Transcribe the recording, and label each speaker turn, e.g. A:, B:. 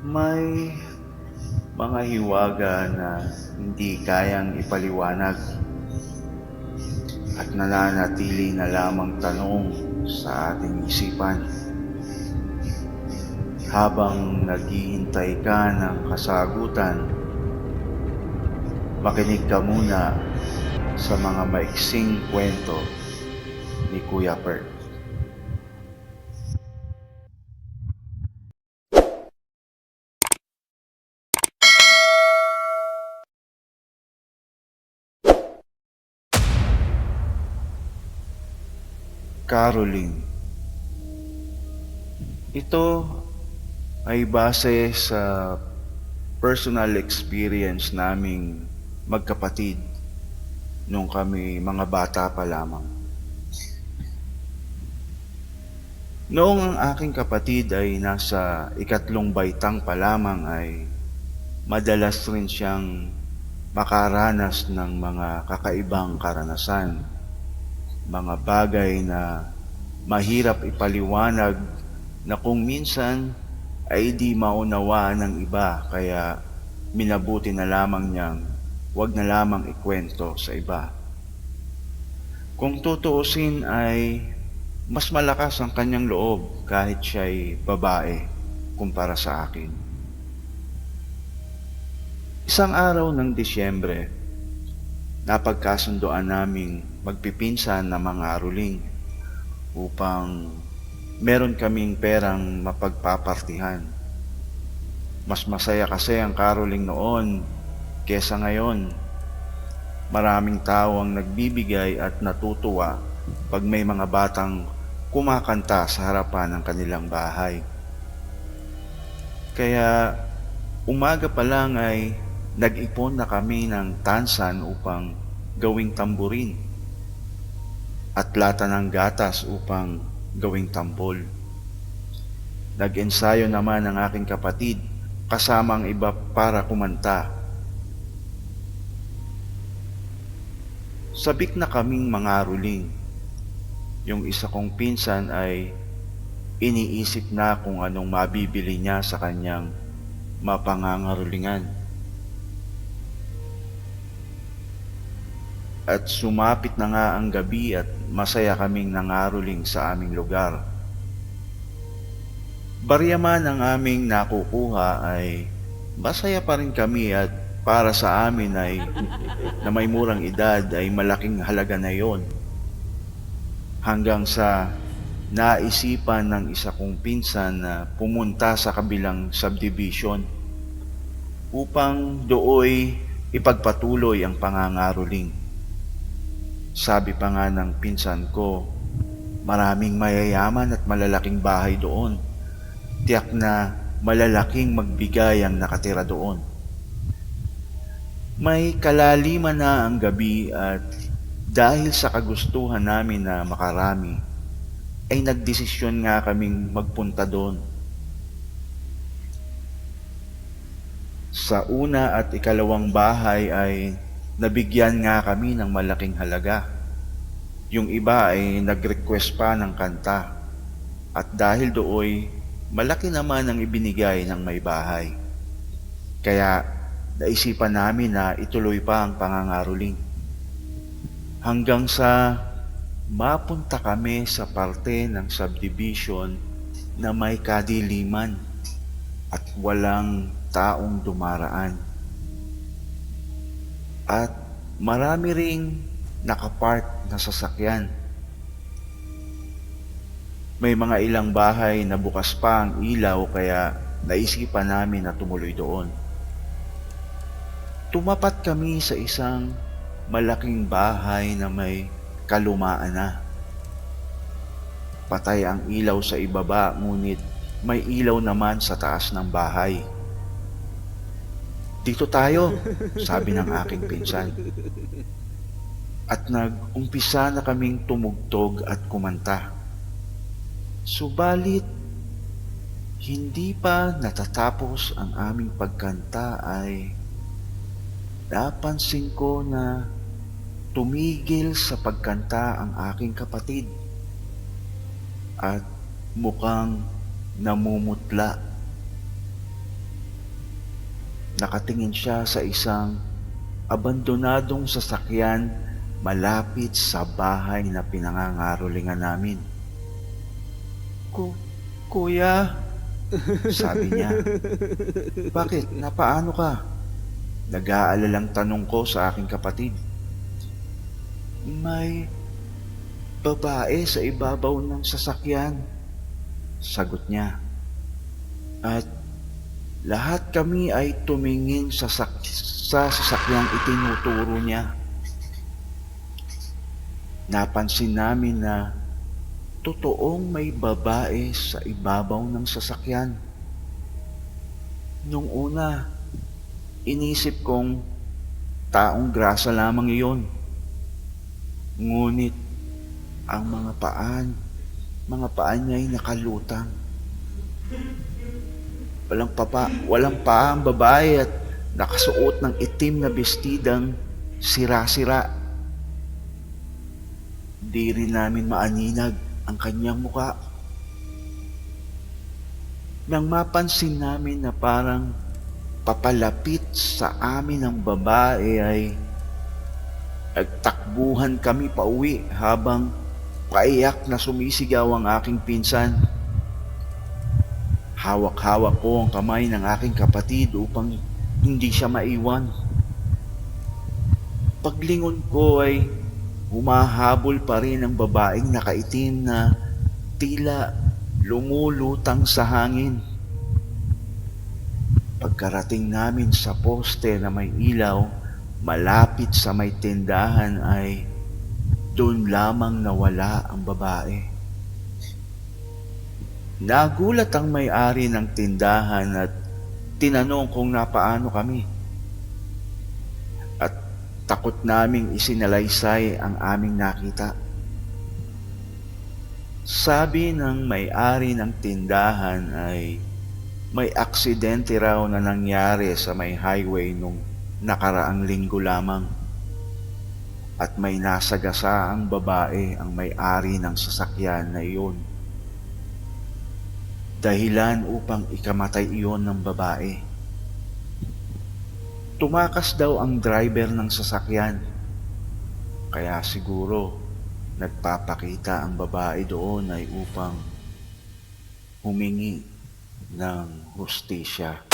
A: May mga hiwaga na hindi kayang ipaliwanag at nananatili na lamang tanong sa ating isipan. Habang naghihintay ka ng kasagutan, makinig ka muna sa mga maiksing kwento ni Kuya Bert. Caroling. Ito ay base sa personal experience naming magkapatid nung kami mga bata pa lamang. Noong ang aking kapatid ay nasa ikatlong baitang pa lamang ay madalas rin siyang makaranas ng mga kakaibang karanasan, mga bagay na mahirap ipaliwanag na kung minsan ay di maunawaan ng iba kaya minabuti na lamang niyang wag na lamang ikwento sa iba. Kung tutuusin ay mas malakas ang kanyang loob kahit siya'y babae kumpara sa akin. Isang araw ng Disyembre, napagkasundoan naming magpipinsan na mga aruling upang meron kaming perang mapagpapartihan. Mas masaya kasi ang caroling noon kesa ngayon. Maraming tao ang nagbibigay at natutuwa pag may mga batang kumakanta sa harapan ng kanilang bahay. Kaya umaga pa lang ay nag-ipon na kami ng tansan upang gawing tamburin at lata ng gatas upang gawing tambol. Nag-ensayo naman ang aking kapatid kasama ang iba para kumanta. Sabik na kaming mga ruling. Yung isa kong pinsan ay iniisip na kung anong mabibili niya sa kanyang mapangangarulingan. At sumapit na nga ang gabi at masaya kaming nangaruling sa aming lugar. Barya man ang aming nakukuha ay masaya pa rin kami at para sa amin ay na may murang edad ay malaking halaga na yon. Hanggang sa naisipan ng isa kong pinsan na pumunta sa kabilang subdivision upang dooy ipagpatuloy ang pangangaroling. Sabi pa nga ng pinsan ko, maraming mayayaman at malalaking bahay doon. Tiyak na malalaking magbigay ang nakatira doon. May kalaliman na ang gabi at dahil sa kagustuhan namin na makarami, ay nagdesisyon nga kaming magpunta doon. Sa una at ikalawang bahay ay nabigyan nga kami ng malaking halaga. Yung iba ay nag-request pa ng kanta. At dahil dooy, malaki naman ang ibinigay ng may bahay. Kaya naisipan namin na ituloy pa ang pangangaroling. Hanggang sa mapunta kami sa parte ng subdivision na may kadiliman at walang taong dumaraan. At marami ring nakapark na sasakyan. May mga ilang bahay na bukas pa ang ilaw kaya naisipan namin na tumuloy doon. Tumapat kami sa isang malaking bahay na may kalumaan na. Patay ang ilaw sa ibaba ngunit may ilaw naman sa taas ng bahay. Dito tayo, sabi ng aking pinsan. At nag-umpisa na kaming tumugtog at kumanta. Subalit, hindi pa natatapos ang aming pagkanta ay napansin ko na tumigil sa pagkanta ang aking kapatid at mukhang namumutla. Nakatingin siya sa isang abandonadong sasakyan malapit sa bahay na pinangangarolingan namin. Kuya, sabi niya. Bakit? Napaano ka? Nag-aalalang tanong ko sa aking kapatid. May babae sa ibabaw ng sasakyan, sagot niya. At lahat kami ay tumingin sa sasakyang itinuturo niya. Napansin namin na totoong may babae sa ibabaw ng sasakyan. Nung una, inisip kong taong grasa lamang iyon. Ngunit ang mga paa niya ay nakalutang. Walang paa ang babae at nakasuot ng itim na bestidang sira-sira. Di rin namin maaninag ang kanyang muka. Nang mapansin namin na parang papalapit sa amin ang babae ay nagtakbuhan kami pauwi habang paiyak na sumisigaw ang aking pinsan. Hawak-hawak ko ang kamay ng aking kapatid upang hindi siya maiwan. Paglingon ko ay humahabol pa rin ang babaeng nakaitim na tila lumulutang sa hangin. Pagkarating namin sa poste na may ilaw malapit sa may tindahan ay doon lamang nawala ang babae. Nagulat ang may-ari ng tindahan at tinanong kung napaano kami. At takot naming isinalaysay ang aming nakita. Sabi ng may-ari ng tindahan ay may aksidente raw na nangyari sa may highway nung nakaraang linggo lamang. At may nasagasa ang babae ang may-ari ng sasakyan na iyon. Dahilan upang ikamatay iyon ng babae. Tumakas daw ang driver ng sasakyan. Kaya siguro nagpapakita ang babae doon ay upang humingi ng hustisya.